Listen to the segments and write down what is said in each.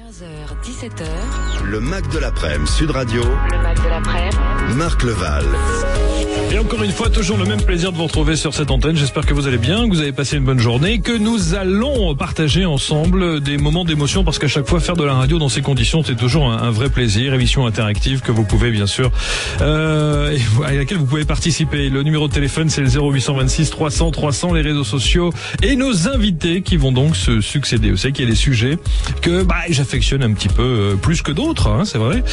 15h-17h. Le Mac de l'après-midi, Sud Radio. Le Mac de l'après-midi. Marc Leval. Et encore une fois, toujours le même plaisir de vous retrouver sur cette antenne. J'espère que vous allez bien, que vous avez passé une bonne journée, que nous allons partager ensemble des moments d'émotion, parce qu'à chaque fois, faire de la radio dans ces conditions, c'est toujours un vrai plaisir. Émission interactive que vous pouvez, bien sûr, à laquelle vous pouvez participer. Le numéro de téléphone, c'est le 0826 300 300, les réseaux sociaux et nos invités qui vont donc se succéder. Vous savez qu'il y a des sujets que j'affectionne un petit peu plus que d'autres, hein, c'est vrai,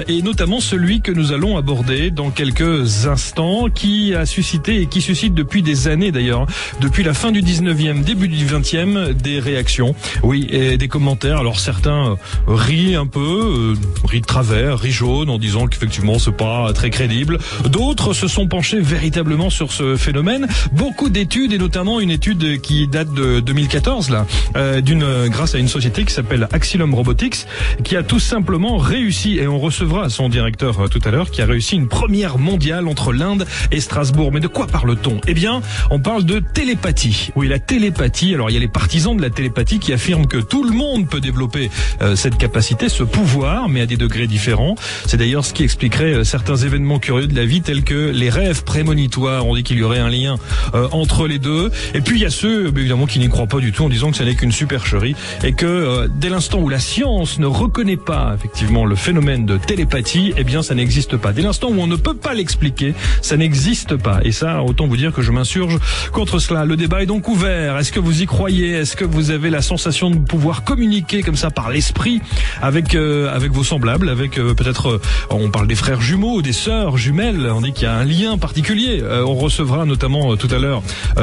et notamment celui que nous allons aborder dans quelques instants, qui a suscité et qui suscite depuis des années d'ailleurs, depuis la fin du 19e, début du 20e, des réactions, oui, et des commentaires. Alors certains rient un peu, rient de travers, rient jaune, en disant qu'effectivement c'est pas très crédible. D'autres se sont penchés véritablement sur ce phénomène. Beaucoup d'études, et notamment une étude qui date de 2014 là, grâce à une société qui s'appelle Axilum Robotics, qui a tout simplement réussi, et on recevra son directeur tout à l'heure, qui a réussi une première mondiale entre l'Inde et Strasbourg. Mais de quoi parle-t-on ? Eh bien, on parle de télépathie. Oui, la télépathie. Alors, il y a les partisans de la télépathie qui affirment que tout le monde peut développer cette capacité, ce pouvoir, mais à des degrés différents. C'est d'ailleurs ce qui expliquerait certains événements curieux de la vie, tels que les rêves prémonitoires. On dit qu'il y aurait un lien entre les deux. Et puis, il y a ceux, évidemment, qui n'y croient pas du tout, en disant que ça n'est qu'une supercherie, et que dès l'instant où la science ne reconnaît pas, effectivement, le phénomène de télépathie, eh bien, ça n'existe pas. Dès l'instant où on ne peut pas l'expliquer, ça n'existe pas. Et ça, autant vous dire que je m'insurge contre cela. Le débat est donc ouvert. Est-ce que vous y croyez ? Est-ce que vous avez la sensation de pouvoir communiquer comme ça par l'esprit avec vos semblables, avec peut-être, on parle des frères jumeaux, des sœurs jumelles, on dit qu'il y a un lien particulier. On recevra notamment tout à l'heure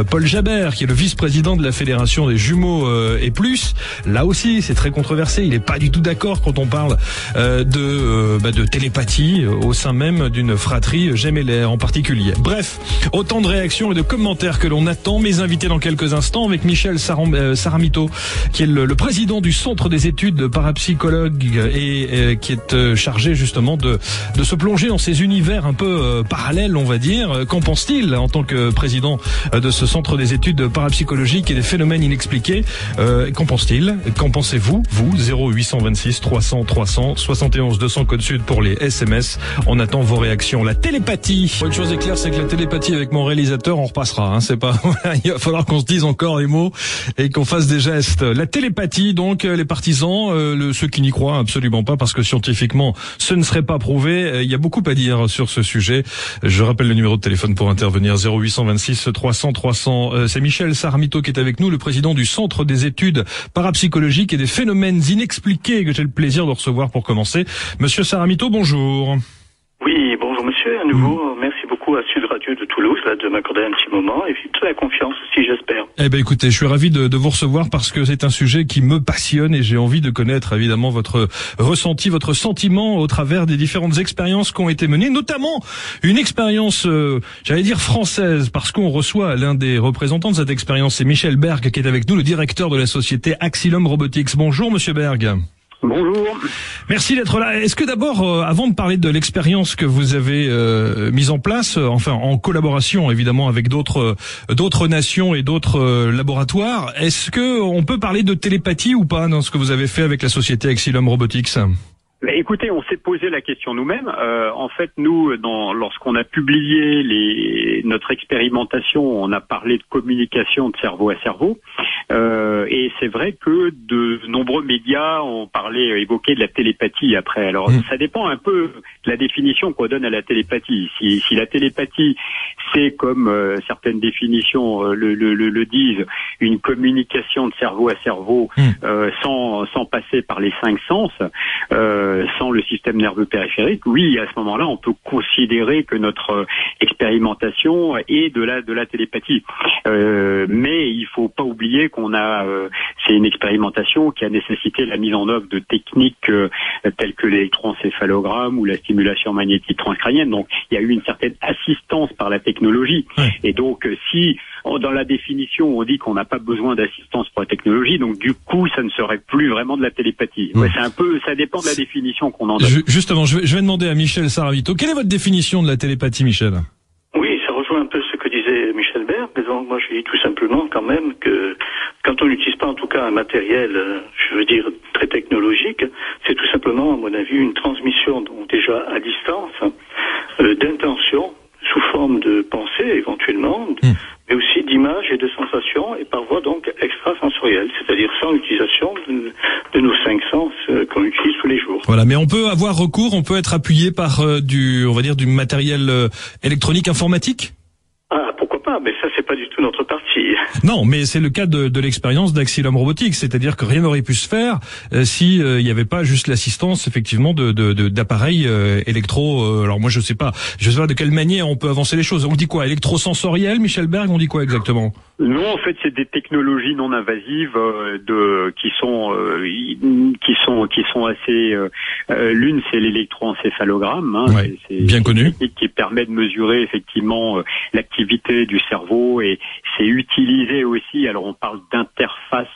Paul Jabert, qui est le vice-président de la Fédération des jumeaux et plus. Là aussi, c'est très controversé. Il n'est pas du tout d'accord quand on parle de télépathie au sein même d'une fratrie gémellaire en particulier. Bref, autant de réactions et de commentaires que l'on attend. Mes invités dans quelques instants avec Michel Saramito, qui est le président du Centre des études parapsychologue et qui est chargé justement de se plonger dans ces univers un peu parallèles, on va dire. Qu'en pense-t-il en tant que président de ce Centre des études parapsychologiques et des phénomènes inexpliqués ? Qu'en pense-t-il ? Qu'en pensez-vous ? Vous, 0826 300 300, 71 200 code sud pour les SMS. On attend vos réactions. La télépathie. Une chose est claire, c'est que la télépathie avec mon réalisateur, on repassera. Hein, c'est pas. Il va falloir qu'on se dise encore les mots et qu'on fasse des gestes. La télépathie, donc les partisans, ceux qui n'y croient absolument pas, parce que scientifiquement, ce ne serait pas prouvé. Il y a beaucoup à dire sur ce sujet. Je rappelle le numéro de téléphone pour intervenir, 0826 300 300. C'est Michel Saramito qui est avec nous, le président du Centre des études parapsychologiques et des phénomènes inexpliqués, que j'ai le plaisir de recevoir pour commencer. Monsieur Saramito, bonjour. Oui, bonjour monsieur, à nouveau, merci beaucoup à Sud Radio de Toulouse là, de m'accorder un petit moment, et puis toute la confiance aussi, j'espère. Eh ben écoutez, je suis ravi de vous recevoir, parce que c'est un sujet qui me passionne, et j'ai envie de connaître évidemment votre ressenti, votre sentiment au travers des différentes expériences qui ont été menées, notamment une expérience, j'allais dire française, parce qu'on reçoit l'un des représentants de cette expérience, c'est Michel Berg, qui est avec nous, le directeur de la société Axilum Robotics. Bonjour monsieur Berg. Bonjour. Merci d'être là. Est-ce que d'abord, avant de parler de l'expérience que vous avez mise en place, enfin en collaboration évidemment avec d'autres nations et d'autres laboratoires, est-ce que on peut parler de télépathie ou pas dans ce que vous avez fait avec la société Axilum Robotics ? Écoutez, on s'est posé la question nous-mêmes. En fait, nous, lorsqu'on a publié notre expérimentation, on a parlé de communication de cerveau à cerveau. Et c'est vrai que de nombreux médias ont évoqué de la télépathie après. Alors, ça dépend un peu de la définition qu'on donne à la télépathie. Si la télépathie, c'est comme certaines définitions le disent, une communication de cerveau à cerveau sans passer par les 5 sens, sans le système nerveux périphérique, oui, à ce moment-là, on peut considérer que notre expérimentation est de la télépathie. Mais il faut pas oublier c'est une expérimentation qui a nécessité la mise en œuvre de techniques telles que l'électroencéphalogramme ou la stimulation magnétique transcrânienne. Donc, il y a eu une certaine assistance par la technologie. Et donc, si dans la définition on dit qu'on n'a pas besoin d'assistance pour la technologie, donc du coup, ça ne serait plus vraiment de la télépathie. Ouais, ça dépend de la définition qu'on en donne. Justement, je vais demander à Michel Saravito, quelle est votre définition de la télépathie, Michel ? Oui, ça rejoint un peu ce que disait Michel Berg, mais donc moi je dis tout simplement quand même que quand on n'utilise pas en tout cas un matériel, je veux dire, très technologique, à mon avis, une transmission donc déjà à distance d'intention sous forme de pensée éventuellement, mais aussi d'images et de sensations et par voie donc extrasensorielle, c'est-à-dire sans l'utilisation de nos 5 sens qu'on utilise tous les jours. Voilà, mais on peut avoir recours, on peut être appuyé par du matériel électronique informatique? Ah, pourquoi pas, mais ça c'est pas du tout notre partie. Non, mais c'est le cas de l'expérience d'Axylum Robotics, c'est-à-dire que rien n'aurait pu se faire si il n'y avait pas juste l'assistance effectivement d'appareils électro. Alors moi je sais pas de quelle manière on peut avancer les choses. On dit quoi, électrosensoriel, Michel Berg, on dit quoi exactement? Non, en fait, c'est des technologies non invasives qui sont assez. L'une, c'est l'électroencéphalogramme. Hein, ouais, c'est bien connu, qui permet de mesurer effectivement l'activité du cerveau et c'est utilisé aussi. Alors, on parle d'interface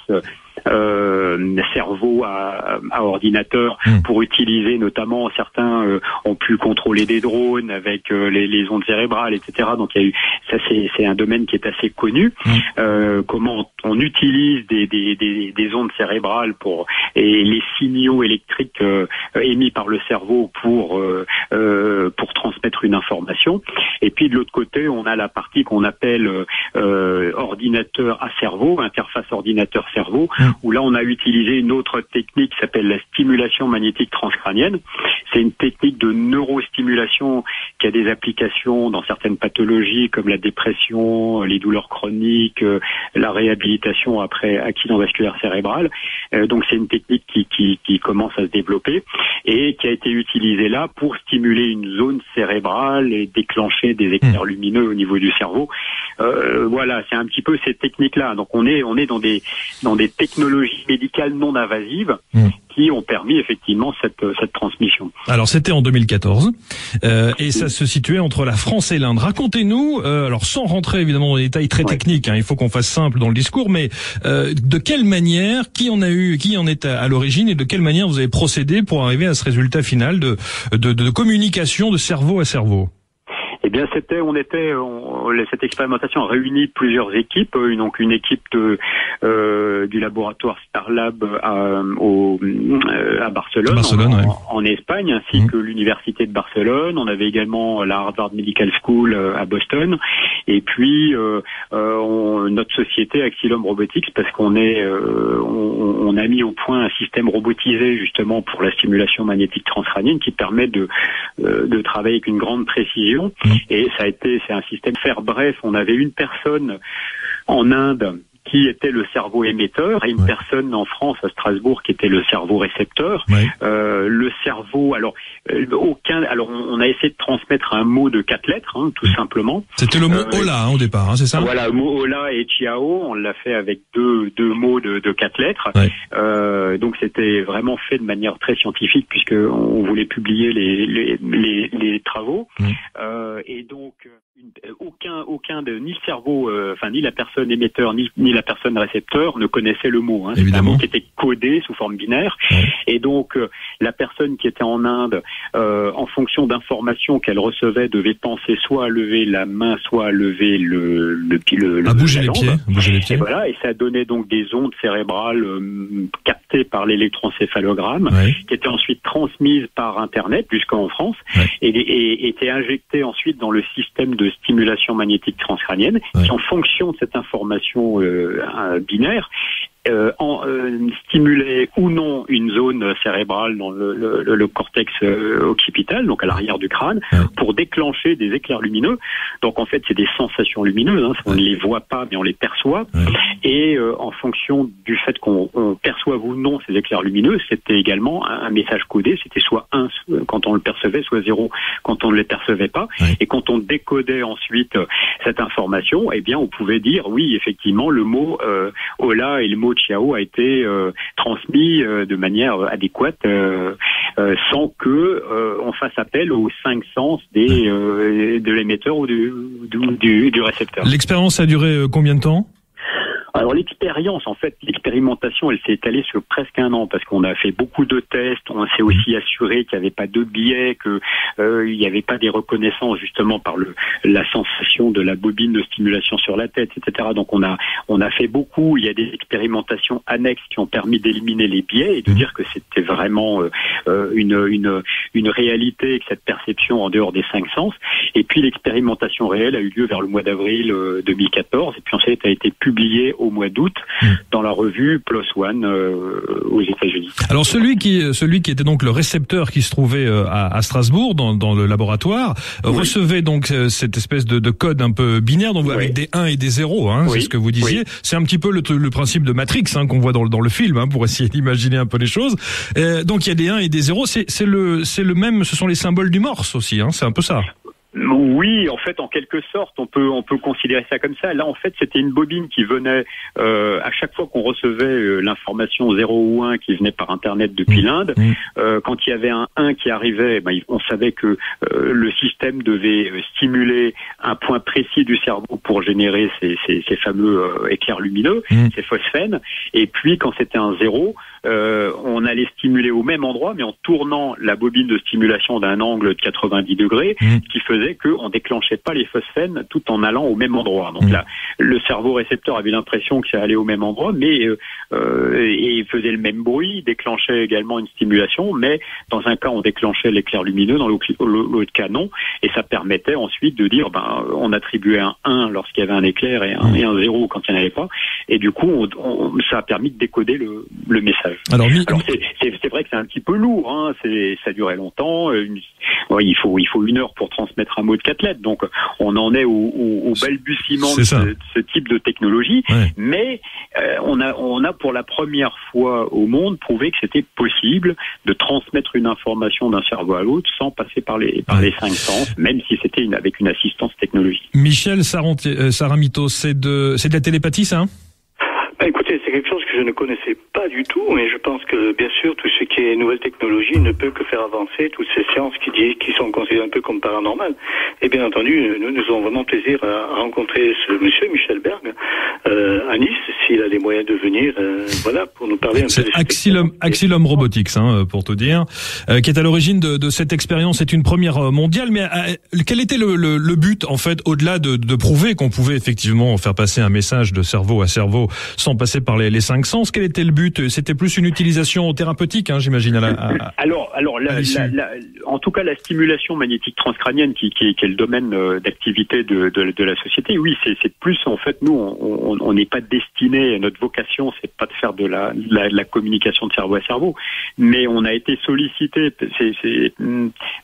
cerveau à ordinateur pour utiliser notamment certains ont pu contrôler des drones avec les ondes cérébrales, etc. Donc il y a eu ça, c'est un domaine qui est assez connu. Comment on utilise des ondes cérébrales et les signaux électriques émis par le cerveau pour transmettre une information. Et puis de l'autre côté, on a la partie qu'on appelle ordinateur à cerveau, interface ordinateur-cerveau, où là on a utilisé une autre technique qui s'appelle la stimulation magnétique transcrânienne. C'est une technique de neurostimulation qui a des applications dans certaines pathologies comme la dépression, les douleurs chroniques, la réhabilitation après accident vasculaire cérébral. Donc c'est une technique qui commence à se développer et qui a été utilisée là pour stimuler une zone cérébrale et déclencher des éclairs lumineux au niveau du cerveau. Voilà, c'est un petit peu ces techniques-là. Donc on est dans des technologies médicales non invasives qui ont permis effectivement cette transmission. Alors c'était en 2014 et ça se situait entre la France et l'Inde. Racontez-nous, alors sans rentrer évidemment dans des détails très techniques, hein, il faut qu'on fasse simple dans le discours, mais de quelle manière, qui en est à l'origine et de quelle manière vous avez procédé pour arriver à ce résultat final de communication de cerveau à cerveau? Eh bien, cette expérimentation a réuni plusieurs équipes, donc une équipe du laboratoire Starlab à Barcelone, en Espagne, ainsi que l'université de Barcelone. On avait également la Harvard Medical School à Boston, et puis notre société Axylum Robotics, parce qu'on a mis au point un système robotisé justement pour la stimulation magnétique transcrânienne qui permet de travailler avec une grande précision. Et c'est un système faire bref. On avait une personne en Inde qui était le cerveau émetteur et une personne en France à Strasbourg qui était le cerveau récepteur. Le cerveau, alors on a essayé de transmettre un mot de 4 lettres, hein, tout simplement. C'était le mot Ola au départ, hein, c'est ça? Voilà, le mot Ola et Chiao, on l'a fait avec deux mots de 4 lettres. Donc c'était vraiment fait de manière très scientifique puisque on voulait publier les travaux. Et donc ni le cerveau, ni la personne émetteur ni la personne récepteur ne connaissait le mot. Hein. C'est un mot qui était codé sous forme binaire. Et donc la personne qui était en Inde, en fonction d'informations qu'elle recevait, devait penser soit à lever la main, soit à lever à bouger les pieds. Et voilà, et ça donnait donc des ondes cérébrales captées par l'électroencéphalogramme, qui étaient ensuite transmises par Internet jusqu'en France, et étaient injectées ensuite dans le système de stimulation magnétique transcrânienne, qui en fonction de cette information binaire stimulait ou non une zone cérébrale dans le cortex occipital, donc à l'arrière du crâne, pour déclencher des éclairs lumineux. Donc en fait, c'est des sensations lumineuses, hein, on ne les voit pas, mais on les perçoit. Et en fonction du fait qu'on perçoive ou non ces éclairs lumineux, c'était également un message codé, c'était soit 1 quand on le percevait, soit 0 quand on ne les percevait pas. Et quand on décodait ensuite cette information, eh bien on pouvait dire oui, effectivement, le mot Ola et le mot Chiao a été transmis de manière adéquate sans que on fasse appel aux 5 sens de l'émetteur ou du récepteur. L'expérience a duré combien de temps? Alors l'expérimentation, elle s'est étalée sur presque 1 an parce qu'on a fait beaucoup de tests. On s'est aussi assuré qu'il n'y avait pas de biais, que il n'y avait pas des reconnaissances justement par la sensation de la bobine de stimulation sur la tête, etc. Donc on a fait beaucoup. Il y a des expérimentations annexes qui ont permis d'éliminer les biais et de dire que c'était vraiment une réalité, que cette perception en dehors des 5 sens. Et puis l'expérimentation réelle a eu lieu vers le mois d'avril 2014 et puis ensuite a été publiée au mois d'août dans la revue PLOS ONE aux États-Unis. Alors celui qui était donc le récepteur qui se trouvait à Strasbourg dans le laboratoire recevait donc cette espèce de code un peu binaire donc avec des 1 et des 0 c'est ce que vous disiez. C'est un petit peu le principe de Matrix qu'on voit dans le film pour essayer d'imaginer un peu les choses. Donc il y a des 1 et des 0, c'est le même, ce sont les symboles du Morse aussi c'est un peu ça. Oui, en fait, en quelque sorte, on peut considérer ça comme ça. Là, en fait, c'était une bobine qui venait à chaque fois qu'on recevait l'information 0 ou 1 qui venait par Internet depuis l'Inde. Quand il y avait un 1 qui arrivait, on savait que le système devait stimuler un point précis du cerveau pour générer ces fameux éclairs lumineux, ces phosphènes. Et puis, quand c'était un 0, on allait stimuler au même endroit, mais en tournant la bobine de stimulation d'un angle de 90 degrés, qui faisait qu'on déclenchait pas les phosphènes tout en allant au même endroit. Donc là, le cerveau récepteur avait l'impression que ça allait au même endroit, mais et faisait le même bruit, déclenchait également une stimulation, mais dans un cas on déclenchait l'éclair lumineux, dans l'autre cas non, et ça permettait ensuite de dire on attribuait un 1 lorsqu'il y avait un éclair et un 0 quand il n'y en avait pas, et du coup ça a permis de décoder le message. Alors c'est vrai que c'est un petit peu lourd, ça durait longtemps, il faut 1 heure pour transmettre un mot de 4 lettres, donc on en est au balbutiement de ce type de technologie, mais on a pour la première fois au monde prouvé que c'était possible de transmettre une information d'un cerveau à l'autre sans passer par les 5 sens, même si c'était avec une assistance technologique. Michel Saramito, c'est de la télépathie ça Écoutez, c'est quelque chose que je ne connaissais pas du tout, mais je pense que, bien sûr, tout ce qui est nouvelle technologie ne peut que faire avancer toutes ces sciences qui sont considérées un peu comme paranormales. Et bien entendu, nous avons vraiment plaisir à rencontrer ce monsieur, Michel Berg, à Nice, s'il a les moyens de venir, pour nous parler un peu de Axilum Robotics, pour tout dire, qui est à l'origine de cette expérience. C'est une première mondiale, mais quel était le but, en fait, au-delà de prouver qu'on pouvait effectivement faire passer un message de cerveau à cerveau sans passer par les 5 sens? Quel était le but? C'était plus une utilisation thérapeutique, j'imagine. Alors, en tout cas, la stimulation magnétique transcrânienne, qui est le domaine d'activité de la société, oui, c'est plus, en fait, nous, on n'est pas destiné, notre vocation, c'est pas de faire de la communication de cerveau à cerveau, mais on a été sollicité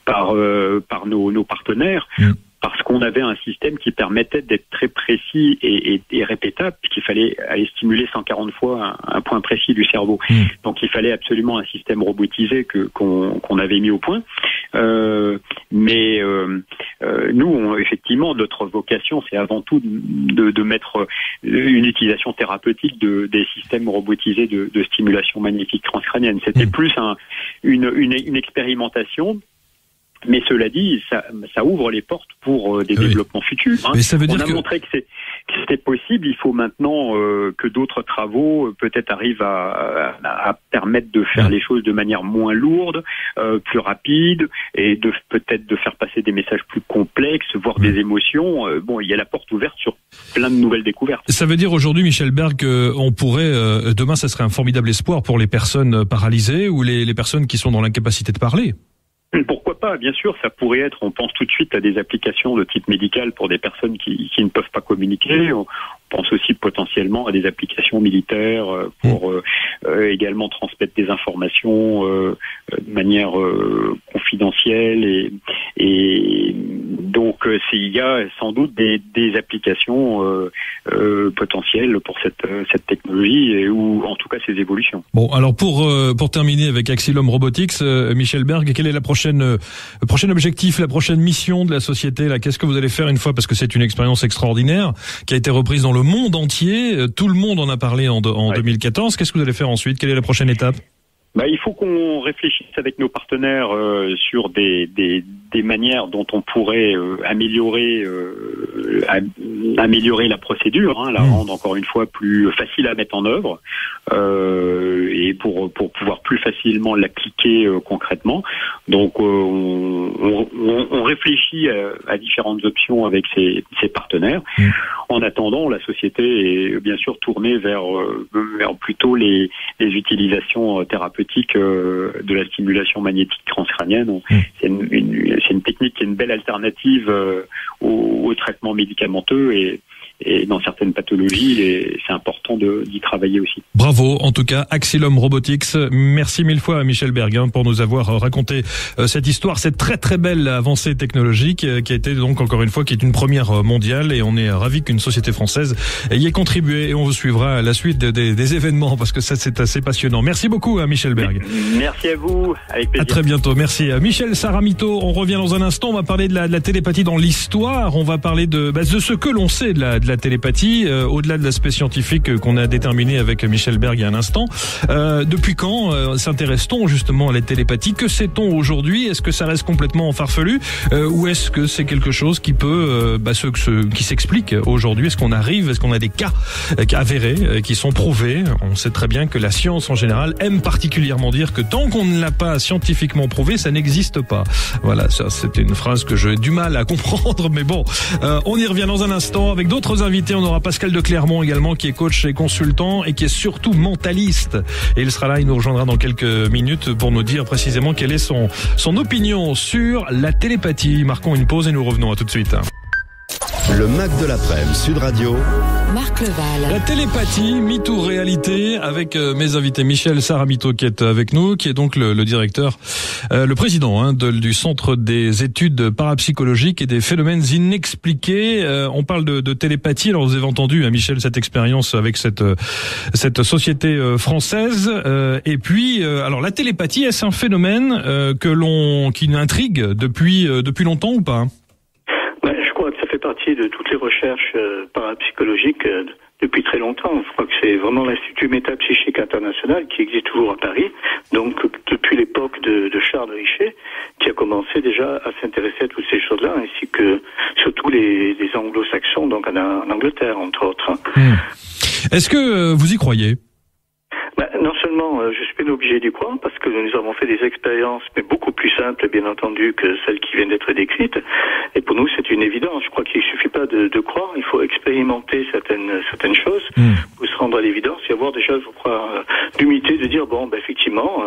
par nos partenaires, parce qu'on avait un système qui permettait d'être très précis et répétable, puisqu'il fallait aller stimuler 140 fois un point précis du cerveau. Donc il fallait absolument un système robotisé qu'on avait mis au point. Mais nous, effectivement, notre vocation, c'est avant tout de mettre une utilisation thérapeutique des systèmes robotisés de stimulation magnétique transcrânienne. C'était plus une expérimentation. Mais cela dit, ça ouvre les portes pour des développements futurs. Mais ça veut dire on a montré que c'était possible. Il faut maintenant que d'autres travaux peut-être arrivent à permettre de faire les choses de manière moins lourde, plus rapide, et peut-être de faire passer des messages plus complexes, voire des émotions. Il y a la porte ouverte sur plein de nouvelles découvertes. Ça veut dire aujourd'hui, Michel Berg, qu'on pourrait demain, ça serait un formidable espoir pour les personnes paralysées ou les personnes qui sont dans l'incapacité de parler. Pourquoi pas, bien sûr, ça pourrait être, on pense tout de suite à des applications de type médical pour des personnes qui ne peuvent pas communiquer. On pense aussi potentiellement à des applications militaires pour également transmettre des informations de manière confidentielle et donc il y a sans doute des applications potentielles pour cette technologie ou en tout cas ces évolutions. Bon, alors pour terminer avec Axilum Robotics, Michel Berg, quel est le prochain objectif, la prochaine mission de la société là? Qu'est-ce que vous allez faire une fois, parce que c'est une expérience extraordinaire qui a été reprise dans le monde entier, tout le monde en a parlé en 2014. Qu'est-ce que vous allez faire ensuite? Quelle est la prochaine étape? Il faut qu'on réfléchisse avec nos partenaires sur des manières dont on pourrait améliorer la procédure, la rendre encore une fois plus facile à mettre en œuvre et pour pouvoir plus facilement l'appliquer concrètement. Donc on réfléchit à différentes options avec ces partenaires. En attendant, la société est bien sûr tournée vers plutôt les utilisations thérapeutiques de la stimulation magnétique transcrânienne. C'est une technique qui est une belle alternative au traitement médicamenteux et dans certaines pathologies, c'est important d'y travailler aussi. Bravo, en tout cas, Axilum Robotics. Merci mille fois à Michel Berguin pour nous avoir raconté cette histoire, cette très très belle avancée technologique qui a été donc encore une fois qui est une première mondiale et on est ravis qu'une société française y ait contribué et on vous suivra à la suite des événements parce que ça c'est assez passionnant. Merci beaucoup à Michel Berg. Merci à vous, avec plaisir. À très bientôt, merci. Michel Saramito, on revient dans un instant, on va parler de la télépathie dans l'histoire, on va parler de ce que l'on sait de la télépathie, au-delà de l'aspect scientifique qu'on a déterminé avec Michel Berg il y a un instant. Depuis quand s'intéresse-t-on justement à la télépathie? Que sait-on aujourd'hui? Est-ce que ça reste complètement farfelu ou est-ce que c'est quelque chose qui peut qui s'explique aujourd'hui? Est-ce qu'on a des cas avérés qui sont prouvés? On sait très bien que la science en général aime particulièrement dire que tant qu'on ne l'a pas scientifiquement prouvé, ça n'existe pas. Voilà, ça c'était une phrase que j'ai du mal à comprendre, mais bon, on y revient dans un instant avec d'autres invités. On aura Pascal de Clermont également, qui est coach et consultant et qui est surtout mentaliste. Et il sera là, il nous rejoindra dans quelques minutes pour nous dire précisément quelle est son opinion sur la télépathie. Marquons une pause et nous revenons. À tout de suite. Le Mac de l'après-midi, Sud Radio. Marc Leval. La télépathie, mythe ou réalité, avec mes invités Michel Saramito qui est avec nous, qui est donc le directeur, le président du Centre des études parapsychologiques et des phénomènes inexpliqués. On parle de télépathie. Alors vous avez entendu, Michel, cette expérience avec cette société française. Et puis, alors la télépathie, est-ce un phénomène qui intrigue depuis longtemps ou pas? Partie de toutes les recherches parapsychologiques depuis très longtemps. Je crois que c'est vraiment l'Institut Métapsychique International qui existe toujours à Paris, donc depuis l'époque de Charles Richer, qui a commencé déjà à s'intéresser à toutes ces choses-là, ainsi que surtout les anglo-saxons, donc en Angleterre, entre autres. Est-ce que vous y croyez? Non seulement je suis bien obligé d'y croire parce que nous avons fait des expériences, mais beaucoup plus simples, bien entendu, que celles qui viennent d'être décrites. Et pour nous, c'est une évidence. Je crois qu'il ne suffit pas de croire, il faut expérimenter certaines choses pour se rendre à l'évidence et avoir déjà, je crois, l'humilité de dire, effectivement,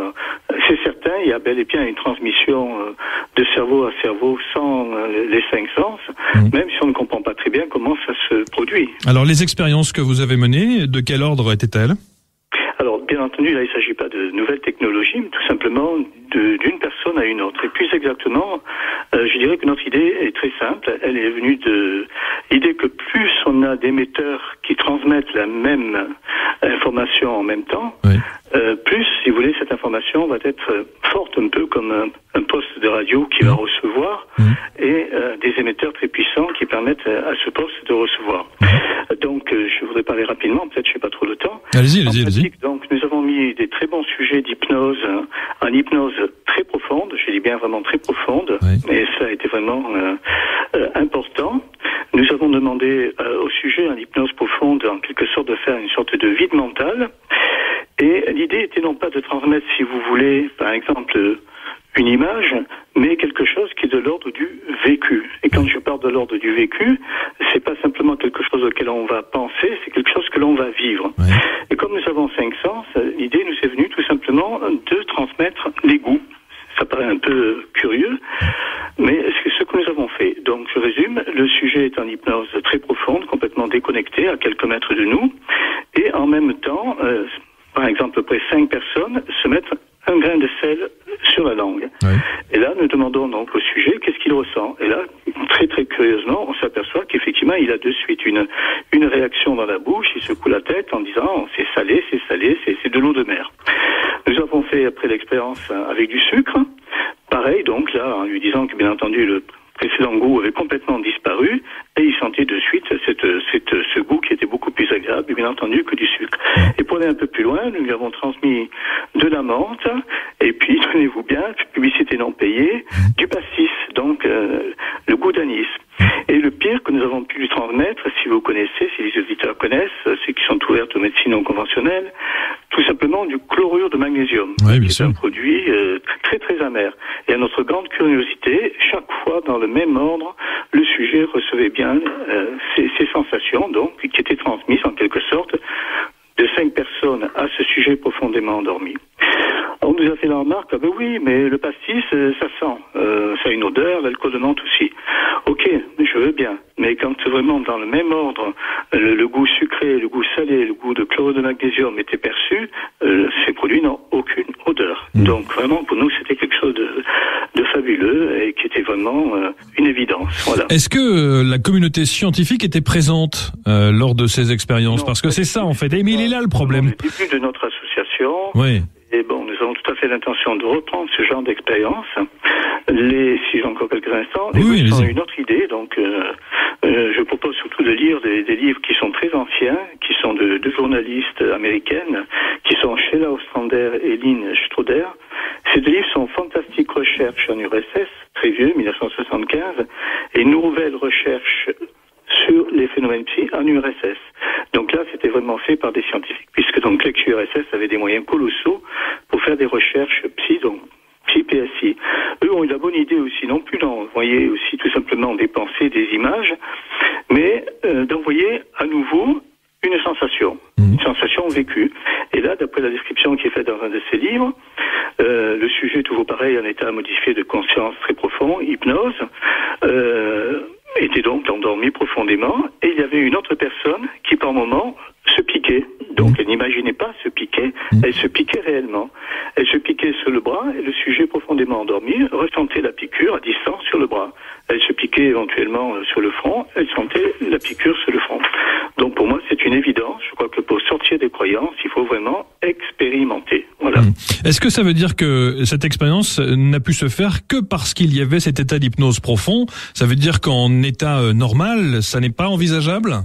c'est certain, il y a bel et bien une transmission de cerveau à cerveau sans les 5 sens, même si on ne comprend pas très bien comment ça se produit. Alors, les expériences que vous avez menées, de quel ordre étaient-elles? Alors, bien entendu, là, il ne s'agit pas de nouvelles technologies, mais tout simplement d'une personne à une autre. Et plus exactement, je dirais que notre idée est très simple. Elle est venue de l'idée que plus on a d'émetteurs qui transmettent la même information en même temps, plus, si vous voulez, cette information va être forte, un peu comme un poste de radio qui va recevoir et des émetteurs très puissants qui permettent à ce poste de recevoir. Donc, je voudrais parler rapidement, peut-être je n'ai pas trop de temps. Allez-y. Donc, nous avons mis des très bons sujets d'hypnose, en hypnose très profonde, je dis bien vraiment très profonde, et ça a été vraiment important. Nous avons demandé au sujet en hypnose profonde, en quelque sorte, de faire une sorte de vide mental. Et l'idée était non pas de transmettre, si vous voulez, par exemple, une image, mais quelque chose qui est de l'ordre du vécu. Et quand je parle de l'ordre du vécu, c'est pas simplement quelque chose auquel on va penser, c'est quelque chose que l'on va vivre. Et comme nous avons 5 sens, l'idée nous est venue tout simplement de transmettre les goûts. Ça paraît un peu curieux, mais c'est ce que nous avons fait. Donc, je résume, le sujet est en hypnose très profonde, complètement déconnecté, à quelques mètres de nous, et en même temps, par exemple, près 5 personnes se mettent un grain de sel sur la langue. Et là, nous demandons donc au sujet qu'est-ce qu'il ressent. Et là, très très curieusement, on s'aperçoit qu'effectivement, il a de suite une réaction dans la bouche, il secoue la tête en disant c'est salé, c'est de l'eau de mer. Nous avons fait après l'expérience avec du sucre, pareil donc là, en lui disant que bien entendu le précédent goût avait complètement disparu et il sentait de suite ce goût qui était beaucoup plus agréable, bien entendu, que du sucre. Et pour aller un peu plus loin, nous lui avons transmis de la menthe tenez-vous bien, publicité non payée, du pastis, donc le goût d'anis. Et le pire que nous avons pu lui transmettre, si vous connaissez, si les auditeurs connaissent, ceux qui sont ouverts aux médecines non conventionnelles, tout simplement du chlorure de magnésium, qui est un produit très très amer. Et à notre grande curiosité, chaque fois dans le même ordre, le sujet recevait bien ces sensations, donc, qui étaient transmises en quelque sorte de 5 personnes à ce sujet profondément endormi. On nous a fait la remarque, ah ben oui, mais le pastis, ça sent, ça a une odeur, l'alcool de menthe aussi. Ok, je veux bien, mais quand vraiment dans le même ordre, le goût sucré, le goût salé, le goût de chlorure de magnésium était perçu, ces produits n'ont aucune odeur. Donc vraiment, pour nous, c'était quelque chose de fabuleux et qui était vraiment une évidence. Voilà. Est-ce que la communauté scientifique était présente lors de ces expériences? Parce que c'est ça, en fait. Mais il est là le problème. Au début de notre association, oui. Et bon, nous avons tout à fait l'intention de reprendre ce genre d'expérience. Si j'ai encore quelques instants, les ont une autre idée. Donc, je propose surtout de lire des livres qui sont très anciens, qui sont de journalistes américaines, qui sont Sheila Ostrander et Lynn Stroder. Ces 2 livres sont Fantastique recherche en URSS, très vieux, 1975, et Nouvelle recherche sur les phénomènes psy en URSS. Donc là, c'était vraiment fait par des scientifiques, puisque donc l'ex-URSS avait des moyens colossaux pour faire des recherches psy, donc psy-PSI. Eux ont eu la bonne idée aussi, non plus d'envoyer aussi tout simplement des pensées, des images, mais d'envoyer à nouveau une sensation vécue. Et là, d'après la description qui est faite dans un de ces livres, le sujet est toujours pareil, en état modifié de conscience très profond, hypnose, était donc endormie profondément, et il y avait une autre personne qui par moment se piquait. Donc elle n'imaginait pas se piquer, elle se piquait réellement. Elle se piquait sur le bras, et le sujet profondément endormi ressentait la piqûre à distance sur le bras. Elle se piquait éventuellement sur le front, elle sentait la piqûre sur le front. Donc pour moi c'est une évidence, je crois que pour sortir des croyances, il faut vraiment expérimenter. Voilà. Est-ce que ça veut dire que cette expérience n'a pu se faire que parce qu'il y avait cet état d'hypnose profond? Ça veut dire qu'en état normal, ça n'est pas envisageable?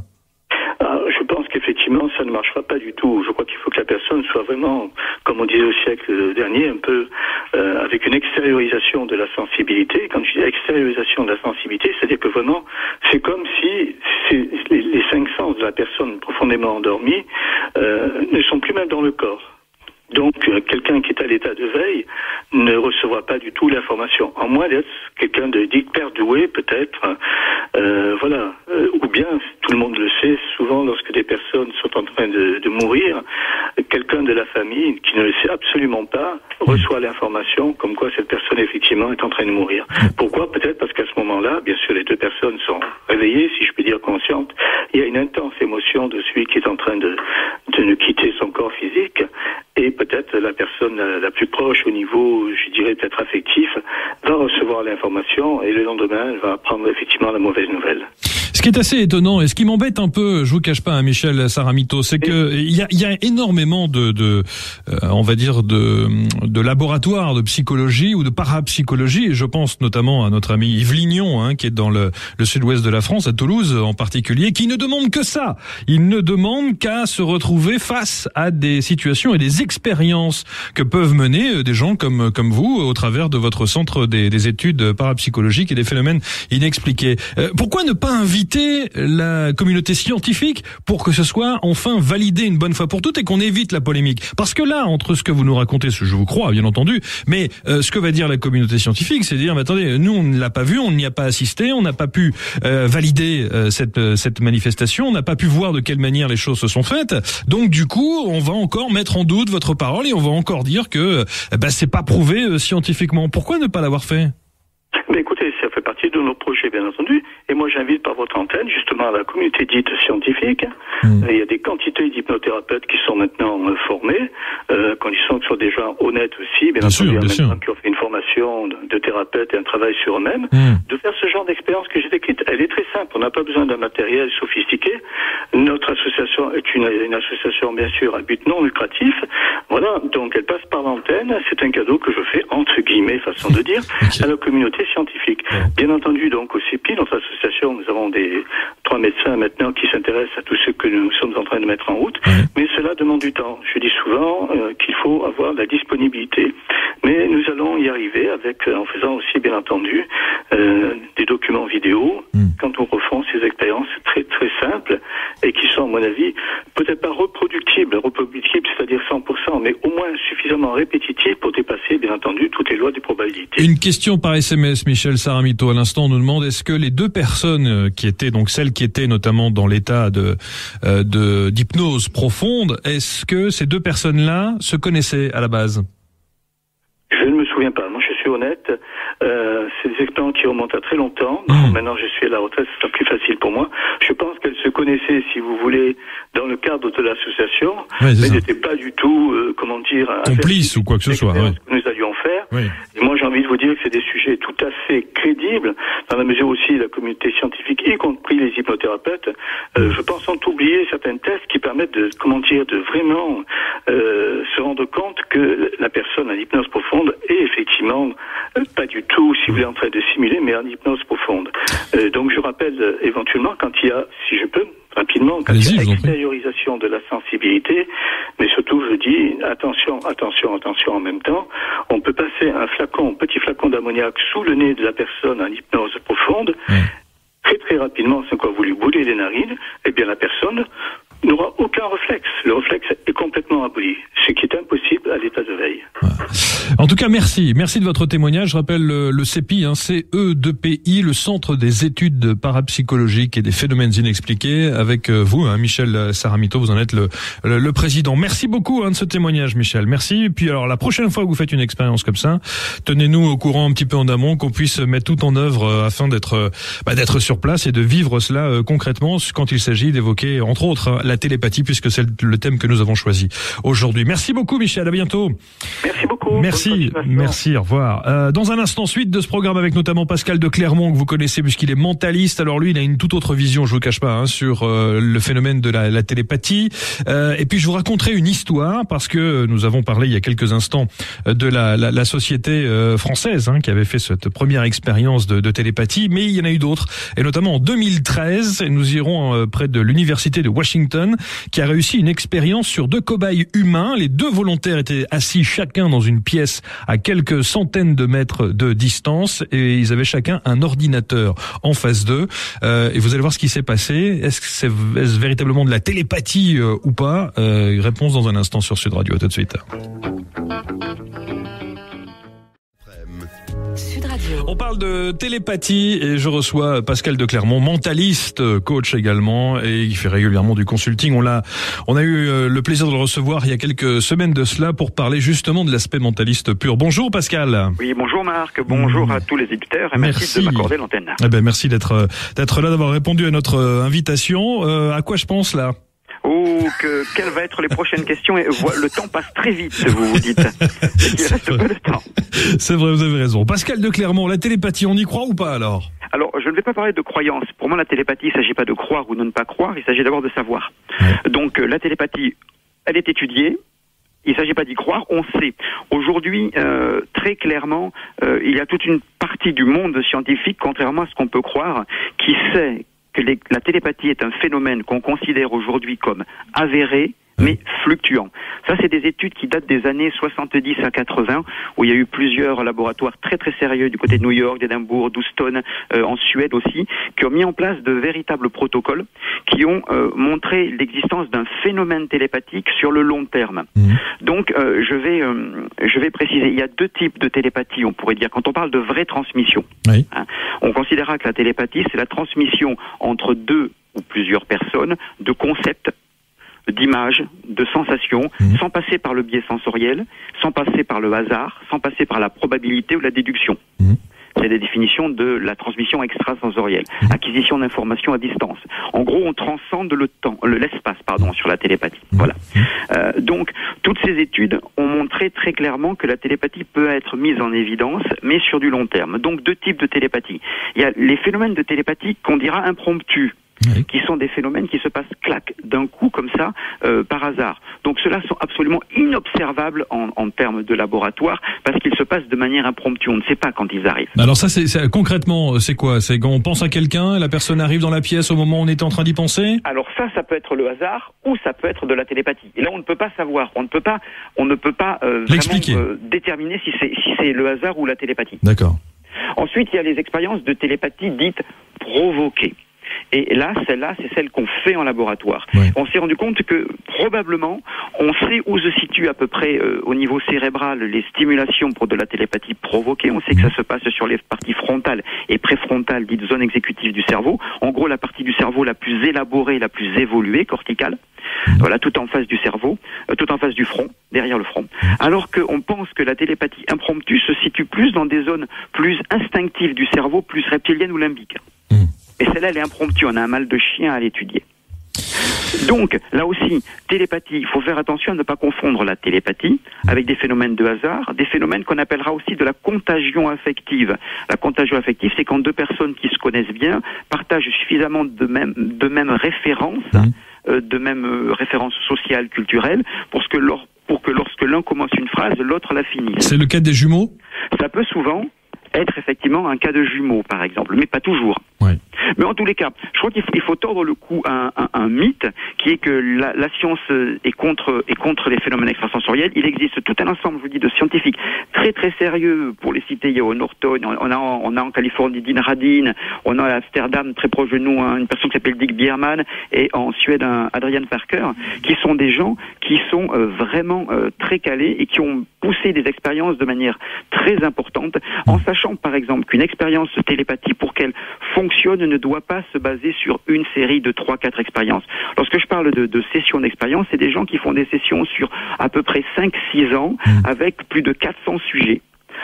Je pense qu'effectivement, ça ne marchera pas du tout. Je crois qu'il faut que la personne soit vraiment, comme on disait au siècle dernier, un peu avec une extériorisation de la sensibilité. Quand je dis extériorisation de la sensibilité, c'est-à-dire que vraiment, c'est comme si les 5 sens de la personne profondément endormie ne sont plus même dans le corps. Donc, quelqu'un qui est à l'état de veille ne recevra pas du tout l'information. En moins d'être quelqu'un d'hyper doué, peut-être, ou bien, tout le monde le sait, souvent lorsque des personnes sont en train de mourir, quelqu'un de la famille qui ne le sait absolument pas reçoit l'information comme quoi cette personne effectivement est en train de mourir. Pourquoi? Peut-être parce qu'à ce moment-là, bien sûr, les 2 personnes sont réveillées, si je puis dire conscientes. Il y a une intense émotion de celui qui est en train de ne quitter son corps physique, et peut-être la personne la plus proche au niveau, je dirais peut-être affectif, va recevoir l'information, et le lendemain, elle va apprendre effectivement la mauvaise nouvelle. Ce qui est assez étonnant, et ce qui m'embête un peu, je vous cache pas, Michel Saramito, c'est que il y a énormément on va dire de laboratoires de psychologie ou de parapsychologie, et je pense notamment à notre ami Yves Lignon, qui est dans le sud-ouest de la France, à Toulouse en particulier, qui ne demande que ça. Il ne demande qu'à se retrouver face à des situations et des expériences que peuvent mener des gens comme vous au travers de votre centre des études parapsychologiques et des phénomènes inexpliqués. Pourquoi ne pas inviter la communauté scientifique pour que ce soit enfin validé une bonne fois pour toutes et qu'on évite la polémique? Parce que là, entre ce que vous nous racontez, ce que je vous crois bien entendu, mais ce que va dire la communauté scientifique, c'est dire, mais attendez, nous on ne l'a pas vu, on n'y a pas assisté, on n'a pas pu valider cette manifestation, on n'a pas pu voir de quelle manière les choses se sont faites, donc du coup on va encore mettre en doute votre parole et on va encore dire que c'est pas prouvé scientifiquement. Pourquoi ne pas l'avoir fait? Mais écoutez, ça fait partie de nos projets, bien entendu. Et moi, j'invite par votre antenne, justement, la communauté dite scientifique. Il y a des quantités d'hypnothérapeutes qui sont maintenant formés, conditions qui sont des gens honnêtes aussi, bien entendu, maintenant qui ont fait une formation de thérapeute et un travail sur eux-mêmes, de faire ce genre d'expérience que j'ai décrite. Elle est très simple. On n'a pas besoin d'un matériel sophistiqué. Notre association est une association, bien sûr, à but non lucratif. Voilà. Donc, elle passe par l'antenne. C'est un cadeau que je fais, entre guillemets, façon de dire, à la communauté scientifique. Bien entendu, donc, au CEPI, notre association, nous avons 3 médecins maintenant qui s'intéressent à tout ce que nous sommes en train de mettre en route, mais cela demande du temps. Je dis souvent qu'il faut avoir la disponibilité. Mais nous allons y arriver en faisant aussi, bien entendu, des documents vidéo, quand on refond ces expériences très très simples et qui sont, à mon avis, peut-être pas reproductibles, c'est-à-dire 100%, mais au moins suffisamment répétitives pour dépasser, bien entendu, toutes les lois des probabilités. Une question par SMS, Michel Saramito. À l'instant, on nous demande, est-ce que les deux personnes qui étaient, donc celles qui étaient notamment dans l'état d'hypnose profonde, est-ce que ces deux personnes-là se connaissaient à la base? Je ne me souviens pas. Moi, je suis honnête. C'est des expériences qui remontent à très longtemps. Maintenant, je suis à la retraite, c'est plus facile pour moi. Je pense qu'elles se connaissaient, si vous voulez, dans le cadre de l'association, mais n'étaient pas du tout, complices ou quoi que ce soit. Que nous allions faire. Et moi, j'ai envie de vous dire que c'est des sujets tout à fait crédibles, dans la mesure aussi la communauté scientifique, y compris les hypnothérapeutes, je pense, ont oublié certains tests qui permettent de vraiment se rendre compte que la personne en hypnose profonde est effectivement pas du tout, si vous voulez, en train de simuler, mais en hypnose profonde. Donc je rappelle éventuellement quand il y a, si je peux, rapidement, quand il y a extériorisation de la sensibilité, mais surtout je dis attention en même temps, on peut passer un petit flacon d'ammoniac sous le nez de la personne en hypnose profonde, très très rapidement, sans quoi vous lui boulez les narines, et bien la personne n'aura aucun réflexe. Le réflexe est complètement aboli, ce qui est impossible à l'état de veille. En tout cas, merci de votre témoignage. Je rappelle le CEPI, CE2PI, le Centre des études parapsychologiques et des phénomènes inexpliqués, avec vous, Michel Saramito, vous en êtes le président. Merci beaucoup de ce témoignage, Michel. Merci. Et puis alors, la prochaine fois que vous faites une expérience comme ça, tenez-nous au courant un petit peu en amont, qu'on puisse mettre tout en œuvre afin d'être sur place et de vivre cela concrètement quand il s'agit d'évoquer, entre autres, la télépathie, puisque c'est le thème que nous avons choisi aujourd'hui. Merci beaucoup, Michel. À bientôt. Merci beaucoup. Merci, au revoir. Dans un instant, suite de ce programme avec notamment Pascal de Clermont, que vous connaissez puisqu'il est mentaliste. Alors lui, il a une toute autre vision, je vous cache pas, sur le phénomène de la télépathie. Et puis je vous raconterai une histoire, parce que nous avons parlé il y a quelques instants de la société française qui avait fait cette première expérience de télépathie, mais il y en a eu d'autres, et notamment en 2013, nous irons près de l'université de Washington, qui a réussi une expérience sur 2 cobayes humains. Les 2 volontaires étaient assis chacun dans une pièce à quelques centaines de mètres de distance, et ils avaient chacun un ordinateur en face d'eux. Et vous allez voir ce qui s'est passé. Est-ce véritablement de la télépathie ou pas? Réponse dans un instant sur Sud Radio. À tout de suite. Sud Radio. On parle de télépathie et je reçois Pascal de Clermont, mentaliste, coach également, et il fait régulièrement du consulting. On a eu le plaisir de le recevoir il y a quelques semaines de cela pour parler justement de l'aspect mentaliste pur. Bonjour Pascal. Oui, bonjour Marc, bonjour à tous les éditeurs et merci de m'accorder l'antenne. Merci d'être là, d'avoir répondu à notre invitation. À quoi je pense là? Quelles vont être les prochaines questions? Et le temps passe très vite, vous dites. Il reste peu de temps. C'est vrai, vous avez raison. Pascal de Clermont, la télépathie, on y croit ou pas alors? Alors, je ne vais pas parler de croyance. Pour moi, la télépathie, il ne s'agit pas de croire ou de ne pas croire, il s'agit d'abord de savoir. Donc, la télépathie, elle est étudiée. Il ne s'agit pas d'y croire, on sait. Aujourd'hui, très clairement, il y a toute une partie du monde scientifique, contrairement à ce qu'on peut croire, qui sait que la télépathie est un phénomène qu'on considère aujourd'hui comme avéré, mais fluctuant. Ça, c'est des études qui datent des années 70 à 80, où il y a eu plusieurs laboratoires très très sérieux du côté de New York, d'Édimbourg, d'Houston, en Suède aussi, qui ont mis en place de véritables protocoles qui ont montré l'existence d'un phénomène télépathique sur le long terme. Donc, je vais préciser, il y a 2 types de télépathie, on pourrait dire, quand on parle de vraie transmission. On considérera que la télépathie, c'est la transmission entre 2 ou plusieurs personnes de concepts, d'images, de sensations, sans passer par le biais sensoriel, sans passer par le hasard, sans passer par la probabilité ou la déduction. C'est des définitions de la transmission extrasensorielle, acquisition d'informations à distance. En gros, on transcende l'espace, sur la télépathie. Voilà. Donc, toutes ces études ont montré très clairement que la télépathie peut être mise en évidence, mais sur du long terme. Donc, 2 types de télépathie. Il y a les phénomènes de télépathie qu'on dira impromptus. qui sont des phénomènes qui se passent clac d'un coup comme ça par hasard. Donc ceux-là sont absolument inobservables en termes de laboratoire parce qu'ils se passent de manière impromptue. On ne sait pas quand ils arrivent. Alors ça, c'est concrètement, c'est quoi? C'est quand on pense à quelqu'un, la personne arrive dans la pièce au moment où on était en train d'y penser? Alors ça peut être le hasard ou ça peut être de la télépathie. Et là, on ne peut pas savoir. On ne peut pas vraiment déterminer si c'est le hasard ou la télépathie. D'accord. Ensuite, il y a les expériences de télépathie dites provoquées. Et là, celle-là, c'est celle qu'on fait en laboratoire. Oui. On s'est rendu compte que probablement, on sait où se situent à peu près au niveau cérébral les stimulations pour de la télépathie provoquée. On sait que ça se passe sur les parties frontales et préfrontales, dites zones exécutives du cerveau. En gros, la partie du cerveau la plus élaborée, la plus évoluée, corticale. Voilà, tout en face du cerveau, tout en face du front, derrière le front. Alors qu'on pense que la télépathie impromptue se situe plus dans des zones plus instinctives du cerveau, plus reptiliennes ou limbiques. Et celle-là, elle est impromptue. On a un mal de chien à l'étudier. Donc, là aussi, télépathie, il faut faire attention à ne pas confondre la télépathie avec des phénomènes de hasard, des phénomènes qu'on appellera aussi de la contagion affective. La contagion affective, c'est quand deux personnes qui se connaissent bien partagent suffisamment de mêmes références, de mêmes références sociales, culturelles, pour que lorsque l'un commence une phrase, l'autre la finisse. C'est le cas des jumeaux? Ça peut souvent être effectivement un cas de jumeaux, par exemple, mais pas toujours. Ouais. Mais en tous les cas, je crois qu'il faut tordre le cou à un mythe qui est que la science est contre les phénomènes extrasensoriels. Il existe tout un ensemble, je vous dis, de scientifiques très très sérieux. Pour les citer, il y a Norton, on a en Californie Dean Radin, on a à Amsterdam, très proche de nous, une personne qui s'appelle Dick Bierman, et en Suède, Adrian Parker, qui sont des gens qui sont vraiment très calés et qui ont poussé des expériences de manière très importante, en sachant par exemple qu'une expérience de télépathie, pour qu'elle fonctionne, ne doit pas se baser sur une série de 3-4 expériences. Lorsque je parle de sessions d'expérience, c'est des gens qui font des sessions sur à peu près 5-6 ans avec plus de 400 sujets.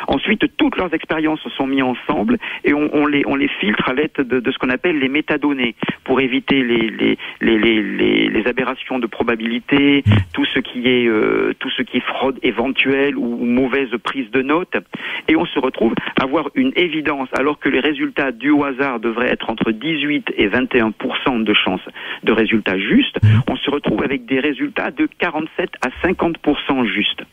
Ensuite, toutes leurs expériences sont mises ensemble et on les filtre à l'aide de ce qu'on appelle les métadonnées pour éviter les aberrations de probabilité, tout ce qui est fraude éventuelle ou mauvaise prise de notes. Et on se retrouve à avoir une évidence, alors que les résultats dus au hasard devraient être entre 18 et 21% de chances de résultats justes. On se retrouve avec des résultats de 47 à 50% justes.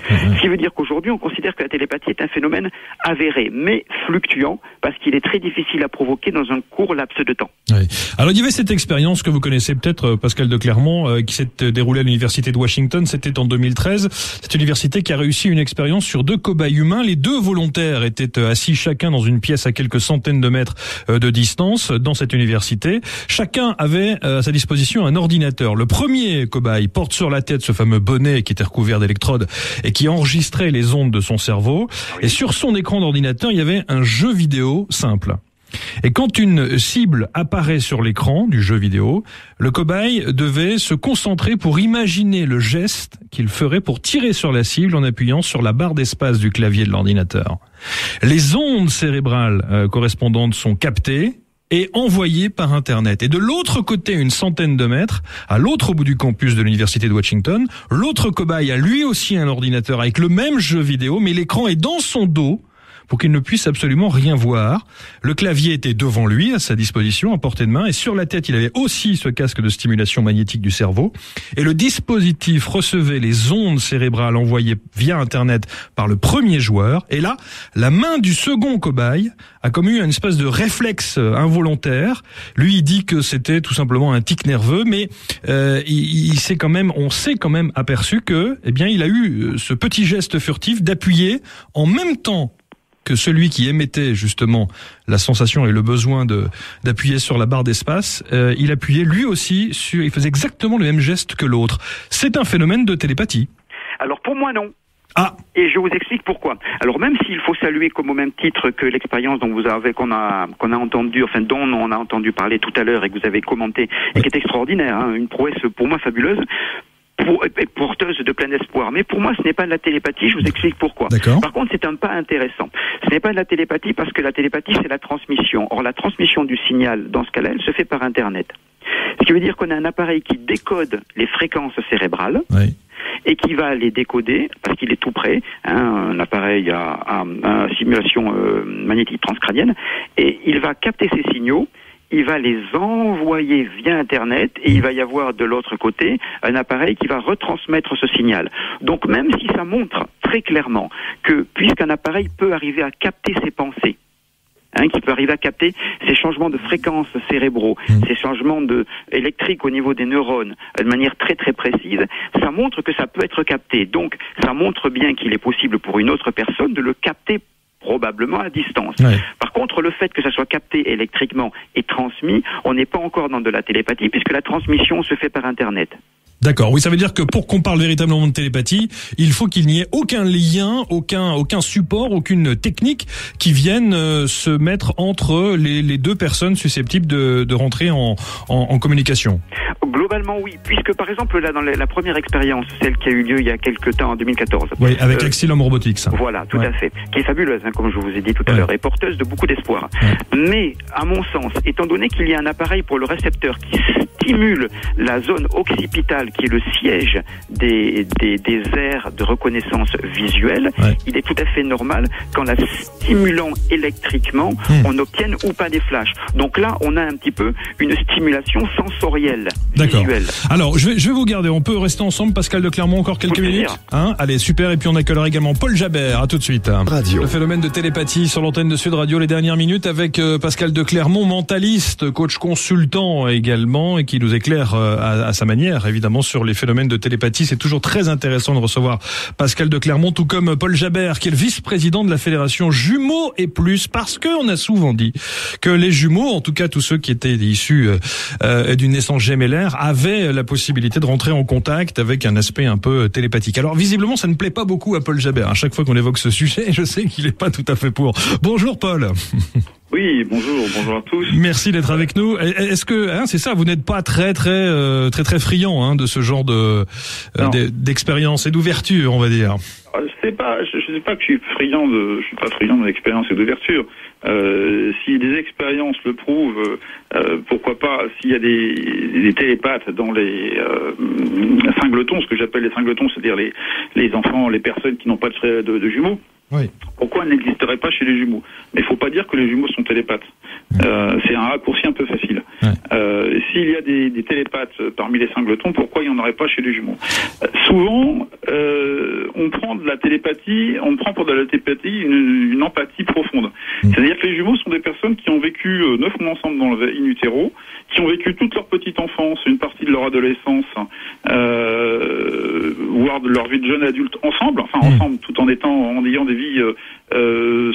Ce qui veut dire qu'aujourd'hui, on considère que la télépathie est un phénomène avéré, mais fluctuant, parce qu'il est très difficile à provoquer dans un court laps de temps. Oui. Alors, il y avait cette expérience que vous connaissez peut-être, Pascal de Clermont, qui s'est déroulée à l'université de Washington. C'était en 2013. Cette université qui a réussi une expérience sur 2 cobayes humains. Les 2 volontaires étaient assis chacun dans une pièce à quelques centaines de mètres de distance dans cette université. Chacun avait à sa disposition un ordinateur. Le premier cobaye porte sur la tête ce fameux bonnet qui était recouvert d'électrodes et qui enregistrait les ondes de son cerveau. Et sur son écran d'ordinateur, il y avait un jeu vidéo simple. Et quand une cible apparaît sur l'écran du jeu vidéo, le cobaye devait se concentrer pour imaginer le geste qu'il ferait pour tirer sur la cible en appuyant sur la barre d'espace du clavier de l'ordinateur. Les ondes cérébrales correspondantes sont captées et envoyé par Internet. Et de l'autre côté, une centaine de mètres, à l'autre bout du campus de l'université de Washington, l'autre cobaye a lui aussi un ordinateur avec le même jeu vidéo, mais l'écran est dans son dos pour qu'il ne puisse absolument rien voir. Le clavier était devant lui, à sa disposition, à portée de main, et sur la tête, il avait aussi ce casque de stimulation magnétique du cerveau. Et le dispositif recevait les ondes cérébrales envoyées via Internet par le premier joueur. Et là, la main du second cobaye a comme eu une espèce de réflexe involontaire. Lui, il dit que c'était tout simplement un tic nerveux, mais on s'est quand même aperçu que, eh bien, il a eu ce petit geste furtif d'appuyer en même temps que celui qui émettait justement la sensation et le besoin d'appuyer sur la barre d'espace, il appuyait lui aussi il faisait exactement le même geste que l'autre. C'est un phénomène de télépathie. Alors pour moi non. Ah. Et je vous explique pourquoi. Alors même s'il faut saluer comme au même titre que l'expérience dont dont on a entendu parler tout à l'heure et que vous avez commenté et qui est extraordinaire, hein, une prouesse pour moi fabuleuse, porteuse de plein espoir. Mais pour moi, ce n'est pas de la télépathie, je vous explique pourquoi. D'accord. Par contre, c'est un pas intéressant. Ce n'est pas de la télépathie parce que la télépathie, c'est la transmission. Or, la transmission du signal, dans ce cas-là, elle se fait par Internet. Ce qui veut dire qu'on a un appareil qui décode les fréquences cérébrales. Oui. Et qui va les décoder, parce qu'il est tout prêt, un appareil à simulation magnétique transcrânienne, et il va capter ces signaux, il va les envoyer via Internet et il va y avoir de l'autre côté un appareil qui va retransmettre ce signal. Donc même si ça montre très clairement que puisqu'un appareil peut arriver à capter ses pensées, qui peut arriver à capter ces changements de fréquences cérébraux, ces changements électriques au niveau des neurones de manière très très précise, ça montre que ça peut être capté. Donc ça montre bien qu'il est possible pour une autre personne de le capter probablement à distance. Ouais. Par contre, le fait que ça soit capté électriquement et transmis, on n'est pas encore dans de la télépathie puisque la transmission se fait par Internet. D'accord, oui, ça veut dire que pour qu'on parle véritablement de télépathie, il faut qu'il n'y ait aucun lien, aucun support, aucune technique qui vienne se mettre entre les deux personnes susceptibles de rentrer en communication. Globalement, oui, puisque par exemple, là, dans la première expérience, celle qui a eu lieu il y a quelques temps, en 2014. Oui, avec Axilum Robotics. Voilà, tout à fait. Qui est fabuleuse, comme je vous ai dit tout à l'heure, et porteuse de beaucoup d'espoir. Mais, à mon sens, étant donné qu'il y a un appareil pour le récepteur qui stimule la zone occipitale, qui est le siège des aires de reconnaissance visuelle, il est tout à fait normal qu'en la stimulant électriquement, on obtienne ou pas des flashs. Donc là, on a un petit peu une stimulation sensorielle. D'accord. Visuelle. Alors, je vais vous garder. On peut rester ensemble, Pascal de Clermont, encore quelques minutes. Allez, super. Et puis on accueillera également Paul Jabert. À tout de suite. Radio. Le phénomène de télépathie sur l'antenne de Sud Radio, les dernières minutes avec Pascal de Clermont, mentaliste, coach consultant également, et qui nous éclaire à sa manière, évidemment, sur les phénomènes de télépathie. C'est toujours très intéressant de recevoir Pascal de Clermont, tout comme Paul Jabert, qui est le vice-président de la fédération Jumeaux et Plus, parce qu'on a souvent dit que les jumeaux, en tout cas tous ceux qui étaient issus d'une naissance gémellaire, avaient la possibilité de rentrer en contact avec un aspect un peu télépathique. Alors visiblement, ça ne plaît pas beaucoup à Paul Jabert. À chaque fois qu'on évoque ce sujet, je sais qu'il n'est pas tout à fait pour. Bonjour Paul. Oui, bonjour à tous. Merci d'être avec nous. Est-ce que c'est ça, vous n'êtes pas très friand de ce genre d'expérience et d'ouverture, on va dire. Je sais pas que je suis pas friand de l'expérience et d'ouverture. Si des expériences le prouvent, pourquoi pas, s'il y a des télépathes dans les singletons, ce que j'appelle les singletons, c'est-à-dire les enfants, les personnes qui n'ont pas de jumeaux. Oui. Pourquoi elle n'existerait pas chez les jumeaux? Mais il faut pas dire que les jumeaux sont télépathes. C'est un raccourci un peu facile. S'il y a des télépathes parmi les singletons, pourquoi il n'y en aurait pas chez les jumeaux? Souvent, on prend pour de la télépathie une empathie profonde. C'est-à-dire que les jumeaux sont des personnes qui ont vécu 9 mois ensemble dans le in utero, qui ont vécu toute leur petite enfance, une partie de leur adolescence, voire de leur vie de jeune adulte ensemble, tout en ayant des vies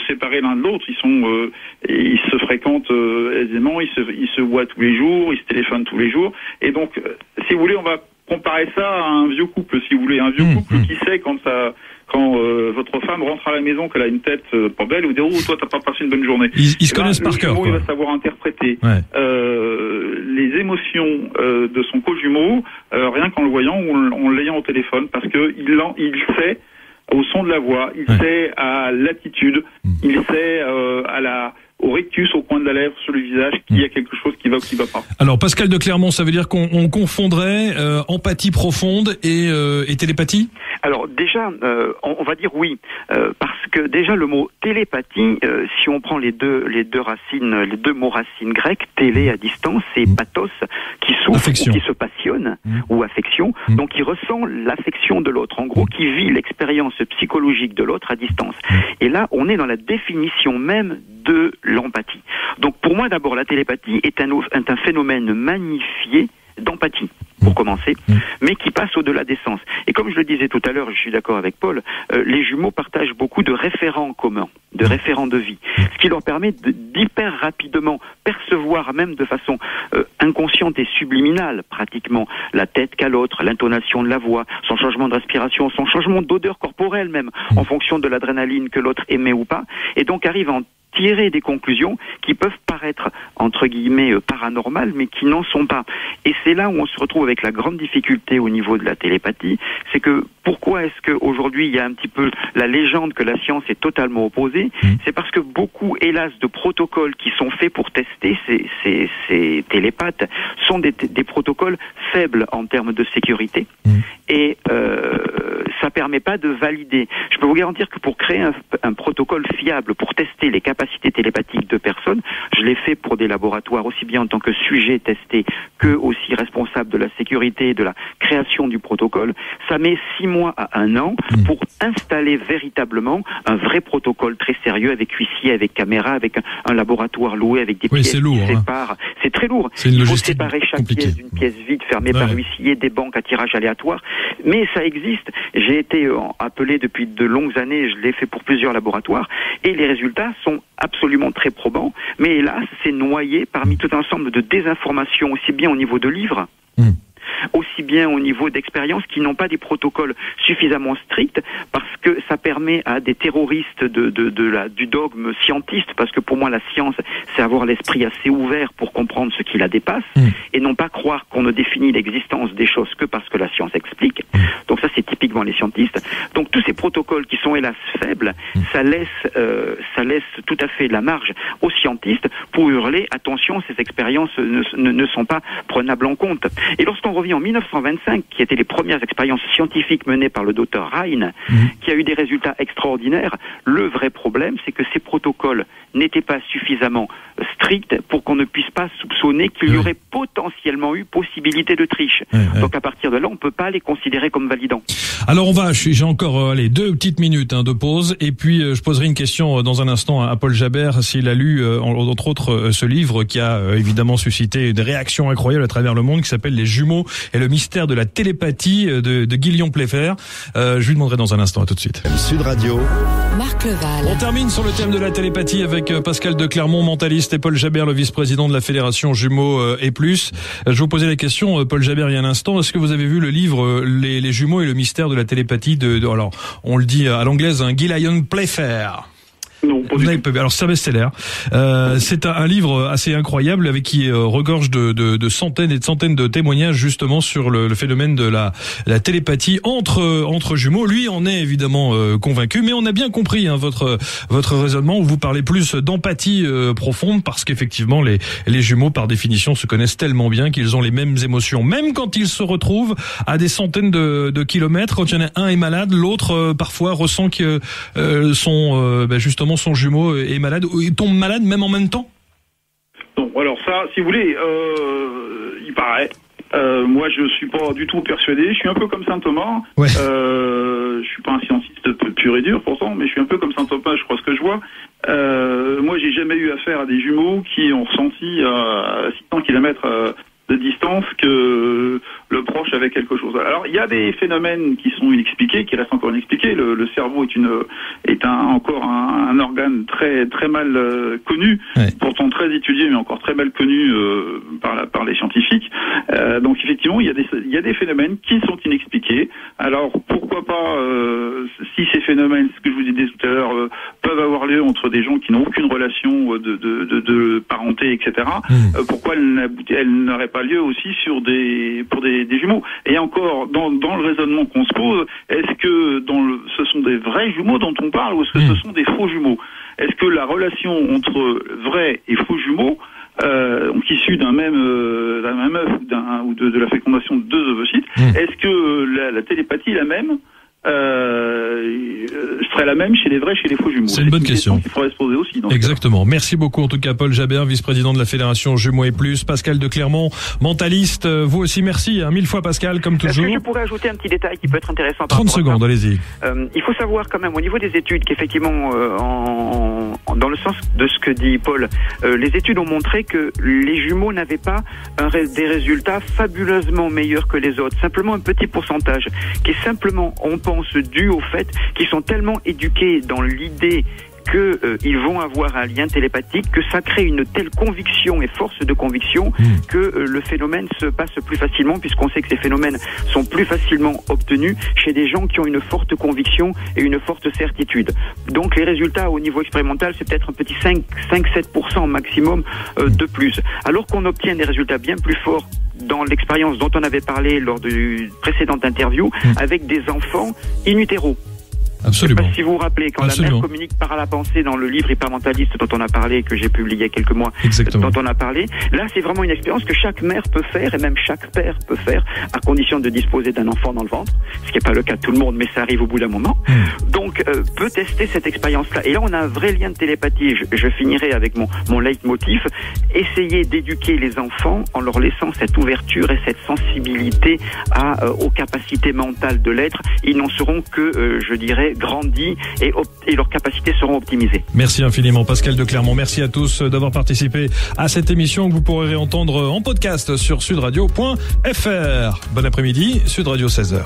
séparés l'un de l'autre. Ils se fréquentent aisément, ils se voient tous les jours, ils se téléphonent tous les jours. Et donc, si vous voulez, on va comparer ça à un vieux couple, si vous voulez, un vieux couple qui sait quand votre femme rentre à la maison qu'elle a une tête pas belle, ou dire toi t'as pas passé une bonne journée. Ils se connaissent par cœur. Il va savoir interpréter les émotions de son co-jumeau rien qu'en le voyant ou en l'ayant au téléphone, parce que il sait au son de la voix, il sait à l'attitude, il sait au rictus, au coin de la lèvre, sur le visage, qu'il y a quelque chose qui va ou qui va pas. Alors, Pascal de Clermont, ça veut dire qu'on confondrait empathie profonde et télépathie? Alors déjà, on va dire oui, parce que déjà le mot télépathie, si on prend les deux mots racines grecques, télé à distance, c'est pathos, qui souffre, ou qui se passionne, ou affection, donc qui ressent l'affection de l'autre, en gros, qui vit l'expérience psychologique de l'autre à distance. Et là, on est dans la définition même de l'empathie. Donc pour moi, d'abord, la télépathie est un phénomène magnifié d'empathie, pour commencer, mais qui passe au-delà des sens. Et comme je le disais tout à l'heure, je suis d'accord avec Paul, les jumeaux partagent beaucoup de référents communs, de référents de vie, ce qui leur permet d'hyper rapidement percevoir, même de façon inconsciente et subliminale, pratiquement, la tête qu'a l'autre, l'intonation de la voix, son changement de respiration, son changement d'odeur corporelle même, en fonction de l'adrénaline que l'autre émet ou pas, et donc arrive à en tirer des conclusions qui peuvent paraître, entre guillemets, paranormales, mais qui n'en sont pas. Et c'est là où on se retrouve avec la grande difficulté au niveau de la télépathie, c'est que pourquoi est-ce qu'aujourd'hui il y a un petit peu la légende que la science est totalement opposée? C'est parce que beaucoup, hélas, de protocoles qui sont faits pour tester ces télépathes sont des protocoles faibles en termes de sécurité. Et ça permet pas de valider. Je peux vous garantir que pour créer un protocole fiable, pour tester les capacités capacité télépathique de personnes. Je l'ai fait pour des laboratoires, aussi bien en tant que sujet testé que aussi responsable de la sécurité et de la création du protocole. Ça met 6 mois à 1 an pour installer véritablement un vrai protocole très sérieux avec huissier, avec caméra, avec un laboratoire loué, avec des pièces lourd, qui séparent. C'est très lourd. Il faut séparer chaque pièce d'une pièce vide fermée par huissier, des banques à tirage aléatoire. Mais ça existe. J'ai été appelé depuis de longues années, je l'ai fait pour plusieurs laboratoires, et les résultats sont absolument très probants. Mais hélas, c'est noyé parmi tout un ensemble de désinformations, aussi bien au niveau de livres, aussi bien au niveau d'expériences qui n'ont pas des protocoles suffisamment stricts, parce que ça permet à des terroristes du dogme scientiste, parce que pour moi la science c'est avoir l'esprit assez ouvert pour comprendre ce qui la dépasse, et non pas croire qu'on ne définit l'existence des choses que parce que la science explique. Donc ça c'est typiquement les scientistes. Donc tous ces protocoles qui sont hélas faibles, ça laisse tout à fait la marge aux scientistes pour hurler attention, ces expériences ne sont pas prenables en compte. Et lorsqu'on revient en 1925, qui étaient les premières expériences scientifiques menées par le docteur Rhine, qui a eu des résultats extraordinaires, le vrai problème, c'est que ces protocoles n'étaient pas suffisamment stricts pour qu'on ne puisse pas soupçonner qu'il y aurait potentiellement eu possibilité de triche. Donc à partir de là, on ne peut pas les considérer comme validants. Alors j'ai encore 2 petites minutes de pause, et puis je poserai une question dans un instant à Paul Jabert, s'il a lu entre autres ce livre qui a évidemment suscité des réactions incroyables à travers le monde, qui s'appelle Les Jumeaux et le mystère de la télépathie de Guillaume Playfair. Je lui demanderai dans un instant. À tout de suite. Sud Radio. Marc Leval. On termine sur le thème de la télépathie avec Pascal de Clermont, mentaliste, et Paul Jabert, le vice-président de la Fédération Jumeaux et Plus. Je vous posais la question, Paul Jabert, il y a un instant, est-ce que vous avez vu le livre Les Jumeaux et le mystère de la télépathie alors, on le dit à l'anglaise, Guillaume Playfair? Non, pas du tout. Alors c'est un best-seller. C'est un livre assez incroyable avec qui regorge de centaines et de centaines de témoignages justement sur le phénomène de la télépathie entre jumeaux. Lui en est évidemment convaincu, mais on a bien compris votre raisonnement où vous parlez plus d'empathie profonde, parce qu'effectivement les jumeaux par définition se connaissent tellement bien qu'ils ont les mêmes émotions, même quand ils se retrouvent à des centaines de kilomètres. Quand il y en a un est malade, l'autre parfois ressent que justement son jumeau est malade, ou il tombe malade même en même temps. Non, alors ça, si vous voulez, il paraît. Moi, je suis pas du tout persuadé. Je suis un peu comme Saint Thomas. Ouais. Je suis pas un scientiste pur et dur pourtant, mais je suis un peu comme Saint Thomas. Je crois ce que je vois. Moi, j'ai jamais eu affaire à des jumeaux qui ont ressenti à 600 km de distance que le proche avait quelque chose. Alors, il y a des phénomènes qui sont inexpliqués, qui restent encore inexpliqués. Le cerveau est encore un organe très très mal connu, pourtant très étudié, mais encore très mal connu par les scientifiques. Donc effectivement, il y a des phénomènes qui sont inexpliqués. Alors pourquoi pas, si ces phénomènes, ce que je vous disais tout à l'heure, peuvent avoir lieu entre des gens qui n'ont aucune relation de parenté, etc. Pourquoi elles n'auraient pas lieu aussi pour des jumeaux? Et encore, dans le raisonnement qu'on se pose, est-ce que ce sont des vrais jumeaux dont on parle, ou est-ce que ce sont des faux jumeaux? Est-ce que la relation entre vrais et faux jumeaux, issus d'un même œuf ou de la fécondation de 2 ovocytes, est-ce que la télépathie est la même? Serait la même chez les vrais, chez les faux jumeaux? C'est une bonne question qu'il faudrait se poser aussi. Exactement. Merci beaucoup en tout cas Paul Jabert, vice-président de la Fédération Jumeaux et Plus. Pascal de Clermont, mentaliste, vous aussi merci, 1000 fois Pascal, comme toujours. Est-ce que je pourrais ajouter un petit détail qui peut être intéressant? 30 secondes, allez-y. Il faut savoir quand même au niveau des études qu'effectivement, dans le sens de ce que dit Paul, les études ont montré que les jumeaux n'avaient pas des résultats fabuleusement meilleurs que les autres. Simplement un petit pourcentage qui est simplement, on pense, dû au fait qu'ils sont tellement éduqués dans l'idée qu'ils vont avoir un lien télépathique, que ça crée une telle conviction et force de conviction que le phénomène se passe plus facilement, puisqu'on sait que ces phénomènes sont plus facilement obtenus chez des gens qui ont une forte conviction et une forte certitude. Donc les résultats au niveau expérimental, c'est peut-être un petit 5-7% maximum de plus. Alors qu'on obtient des résultats bien plus forts dans l'expérience dont on avait parlé lors du précédente interview, avec des enfants in utero. Absolument. Je sais pas si vous vous rappelez, quand la mère communique par la pensée dans le livre Hypermentaliste dont on a parlé, que j'ai publié il y a quelques mois, dont on a parlé, là c'est vraiment une expérience que chaque mère peut faire et même chaque père peut faire à condition de disposer d'un enfant dans le ventre, ce qui n'est pas le cas de tout le monde, mais ça arrive au bout d'un moment. Donc peut tester cette expérience-là. Et là on a un vrai lien de télépathie. Je finirai avec mon leitmotiv, essayer d'éduquer les enfants en leur laissant cette ouverture et cette sensibilité aux capacités mentales de l'être. Ils n'en seront que, je dirais, grandis et leurs capacités seront optimisées. Merci infiniment Pascal de Clermont. Merci à tous d'avoir participé à cette émission que vous pourrez réentendre en podcast sur sudradio.fr. Bon après-midi, Sud Radio 16h.